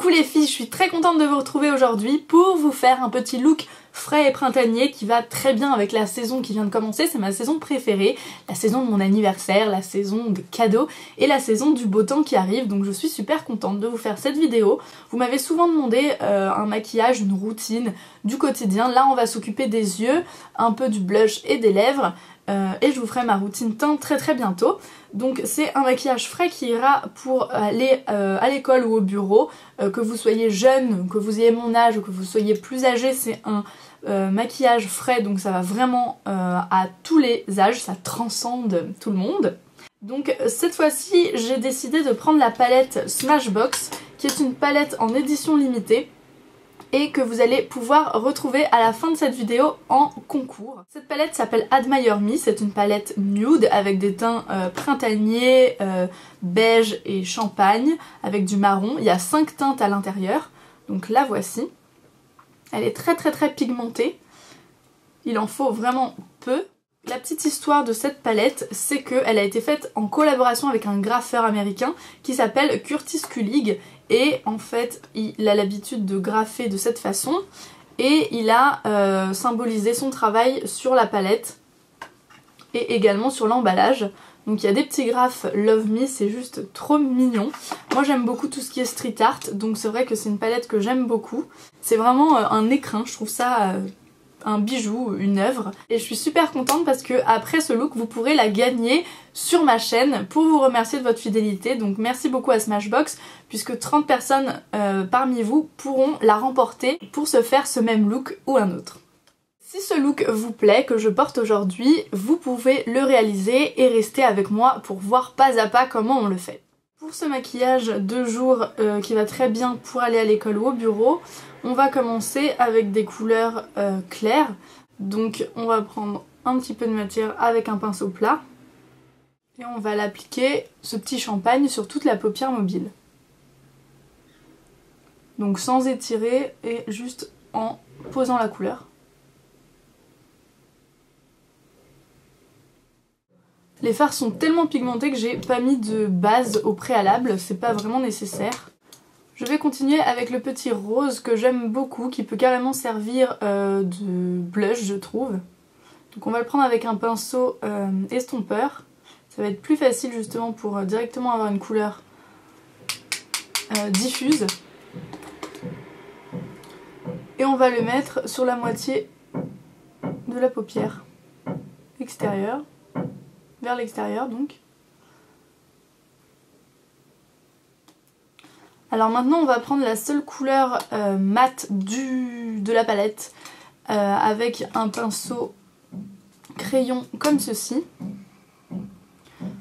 Coucou les filles, je suis très contente de vous retrouver aujourd'hui pour vous faire un petit look frais et printanier qui va très bien avec la saison qui vient de commencer. C'est ma saison préférée, la saison de mon anniversaire, la saison de cadeaux et la saison du beau temps qui arrive. Donc je suis super contente de vous faire cette vidéo. Vous m'avez souvent demandé un maquillage, une routine du quotidien. Là on va s'occuper des yeux, un peu du blush et des lèvres. Et je vous ferai ma routine teint très bientôt. Donc c'est un maquillage frais qui ira pour aller à l'école ou au bureau, que vous soyez jeune, que vous ayez mon âge ou que vous soyez plus âgé, c'est un maquillage frais, donc ça va vraiment à tous les âges, ça transcende tout le monde. Donc cette fois-ci j'ai décidé de prendre la palette Smashbox, qui est une palette en édition limitée et que vous allez pouvoir retrouver à la fin de cette vidéo en concours. Cette palette s'appelle Admire Me, c'est une palette nude avec des teints printaniers, beige et champagne, avec du marron. Il y a 5 teintes à l'intérieur, donc la voici. Elle est très pigmentée, il en faut vraiment peu. La petite histoire de cette palette, c'est qu'elle a été faite en collaboration avec un graffeur américain qui s'appelle Curtis Kulig. Et en fait, il a l'habitude de graffer de cette façon. Et il a symbolisé son travail sur la palette et également sur l'emballage. Donc il y a des petits graphes Love Me, c'est juste trop mignon. Moi j'aime beaucoup tout ce qui est street art, donc c'est vrai que c'est une palette que j'aime beaucoup. C'est vraiment un écrin, je trouve ça un bijou, une œuvre. Et je suis super contente parce que après ce look, vous pourrez la gagner sur ma chaîne pour vous remercier de votre fidélité. Donc merci beaucoup à Smashbox, puisque 30 personnes parmi vous pourront la remporter pour se faire ce même look ou un autre. Si ce look vous plaît, que je porte aujourd'hui, vous pouvez le réaliser et rester avec moi pour voir pas à pas comment on le fait. Pour ce maquillage de jour qui va très bien pour aller à l'école ou au bureau, on va commencer avec des couleurs claires. Donc on va prendre un petit peu de matière avec un pinceau plat et on va l'appliquer, ce petit champagne, sur toute la paupière mobile. Donc sans étirer et juste en posant la couleur. Les fards sont tellement pigmentés que j'ai pas mis de base au préalable, c'est pas vraiment nécessaire. Je vais continuer avec le petit rose que j'aime beaucoup, qui peut carrément servir de blush, je trouve. Donc on va le prendre avec un pinceau estompeur. Ça va être plus facile justement pour directement avoir une couleur diffuse. Et on va le mettre sur la moitié de la paupière extérieure. Vers l'extérieur donc. Alors maintenant on va prendre la seule couleur mate de la palette avec un pinceau crayon comme ceci,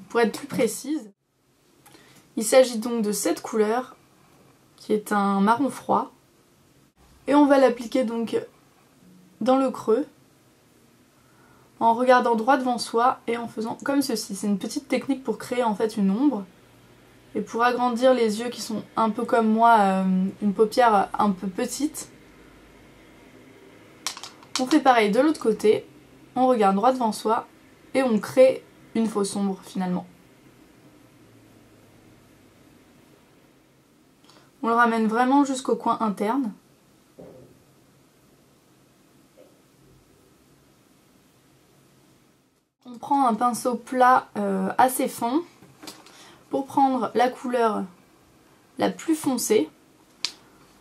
pour être plus précise. Il s'agit donc de cette couleur qui est un marron froid et on va l'appliquer donc dans le creux, en regardant droit devant soi et en faisant comme ceci. C'est une petite technique pour créer en fait une ombre et pour agrandir les yeux qui sont un peu comme moi, une paupière un peu petite. On fait pareil de l'autre côté, on regarde droit devant soi et on crée une fausse ombre finalement. On le ramène vraiment jusqu'au coin interne. On prend un pinceau plat assez fin pour prendre la couleur la plus foncée.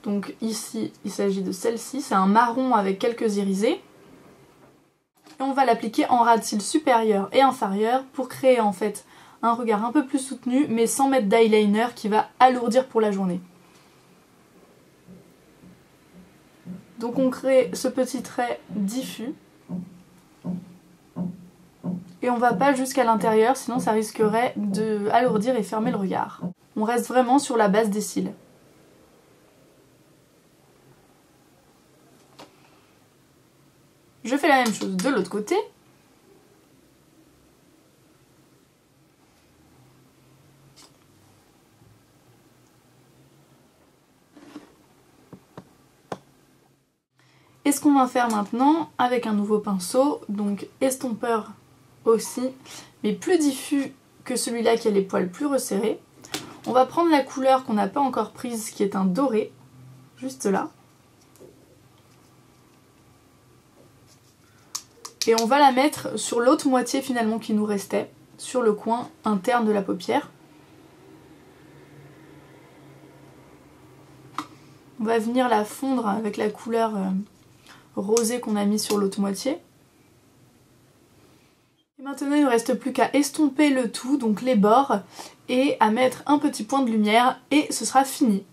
Donc ici il s'agit de celle-ci, c'est un marron avec quelques irisés. Et on va l'appliquer en ras de cils supérieur et inférieur pour créer en fait un regard un peu plus soutenu mais sans mettre d'eyeliner qui va alourdir pour la journée. Donc on crée ce petit trait diffus. Et on va pas jusqu'à l'intérieur, sinon ça risquerait de alourdir et fermer le regard. On reste vraiment sur la base des cils. Je fais la même chose de l'autre côté. Et ce qu'on va faire maintenant avec un nouveau pinceau, donc estompeur aussi, mais plus diffus que celui-là qui a les poils plus resserrés, On va prendre la couleur qu'on n'a pas encore prise, qui est un doré, juste là. Et on va la mettre sur l'autre moitié finalement qui nous restait, sur le coin interne de la paupière. On va venir la fondre avec la couleur rosée qu'on a mis sur l'autre moitié. Et maintenant il ne reste plus qu'à estomper le tout, donc les bords, et à mettre un petit point de lumière et ce sera fini.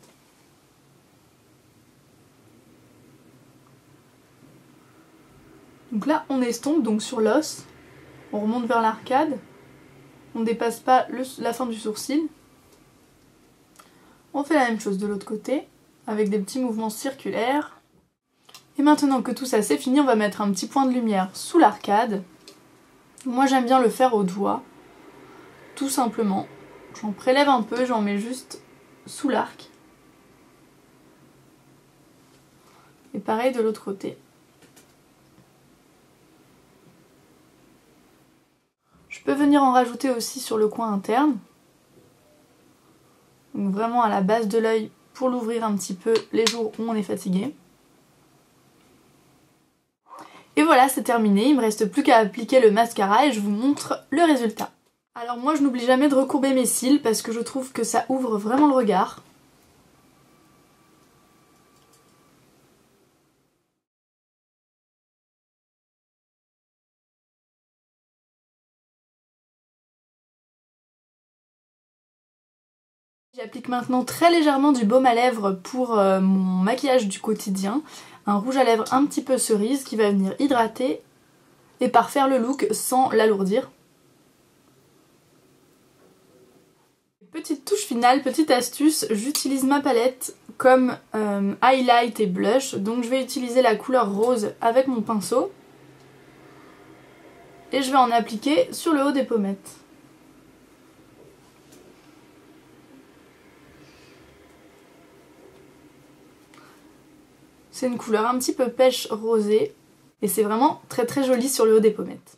Donc là on estompe donc sur l'os, on remonte vers l'arcade, on ne dépasse pas la fin du sourcil. On fait la même chose de l'autre côté, avec des petits mouvements circulaires. Et maintenant que tout ça c'est fini, on va mettre un petit point de lumière sous l'arcade. Moi j'aime bien le faire au doigt, tout simplement. J'en prélève un peu, j'en mets juste sous l'arc. Et pareil de l'autre côté. Je peux venir en rajouter aussi sur le coin interne. Donc vraiment à la base de l'œil pour l'ouvrir un petit peu les jours où on est fatigué. Et voilà, c'est terminé, il me reste plus qu'à appliquer le mascara et je vous montre le résultat. Alors moi je n'oublie jamais de recourber mes cils parce que je trouve que ça ouvre vraiment le regard. J'applique maintenant très légèrement du baume à lèvres pour mon maquillage du quotidien. Un rouge à lèvres un petit peu cerise qui va venir hydrater et parfaire le look sans l'alourdir. Petite touche finale, petite astuce, j'utilise ma palette comme highlight et blush. Donc je vais utiliser la couleur rose avec mon pinceau. Et je vais en appliquer sur le haut des pommettes. C'est une couleur un petit peu pêche rosée et c'est vraiment très très joli sur le haut des pommettes.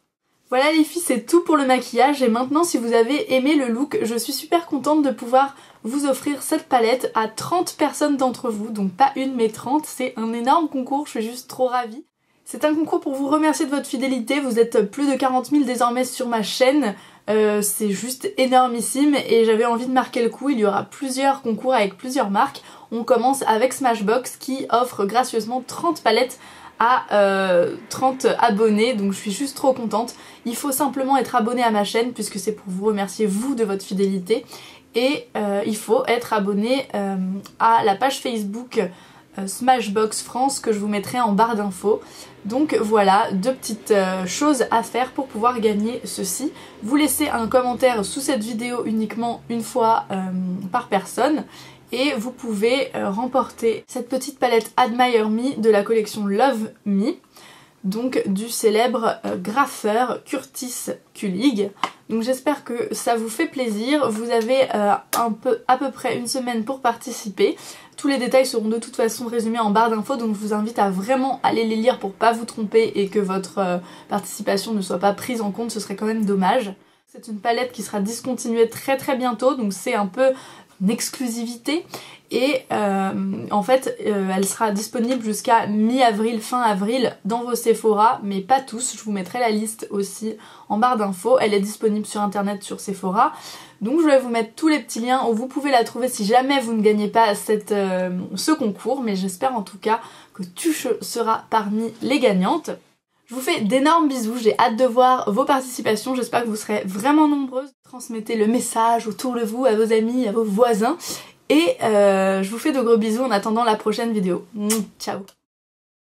Voilà les filles, c'est tout pour le maquillage et maintenant si vous avez aimé le look, je suis super contente de pouvoir vous offrir cette palette à 30 personnes d'entre vous, donc pas une mais 30, c'est un énorme concours, je suis juste trop ravie. C'est un concours pour vous remercier de votre fidélité, vous êtes plus de 40 000 désormais sur ma chaîne, c'est juste énormissime et j'avais envie de marquer le coup, il y aura plusieurs concours avec plusieurs marques. On commence avec Smashbox qui offre gracieusement 30 palettes à 30 abonnés, donc je suis juste trop contente. Il faut simplement être abonné à ma chaîne puisque c'est pour vous remercier vous de votre fidélité et il faut être abonné à la page Facebook Smashbox France que je vous mettrai en barre d'infos. Donc voilà, deux petites choses à faire pour pouvoir gagner ceci. Vous laissez un commentaire sous cette vidéo uniquement une fois par personne. Et vous pouvez remporter cette petite palette Admire Me de la collection Love Me, donc du célèbre graffeur Curtis Kulig. Donc j'espère que ça vous fait plaisir, vous avez à peu près une semaine pour participer. Tous les détails seront de toute façon résumés en barre d'infos, donc je vous invite à vraiment aller les lire pour pas vous tromper et que votre participation ne soit pas prise en compte, ce serait quand même dommage. C'est une palette qui sera discontinuée très très bientôt, donc c'est un peu une exclusivité et en fait elle sera disponible jusqu'à mi-avril, fin avril dans vos Sephora, mais pas tous, je vous mettrai la liste aussi en barre d'infos, elle est disponible sur internet sur Sephora, donc je vais vous mettre tous les petits liens où vous pouvez la trouver si jamais vous ne gagnez pas ce concours, mais j'espère en tout cas que tu seras parmi les gagnantes. Je vous fais d'énormes bisous, j'ai hâte de voir vos participations, j'espère que vous serez vraiment nombreuses. Transmettez le message autour de vous, à vos amis, à vos voisins. Et je vous fais de gros bisous en attendant la prochaine vidéo. Ciao!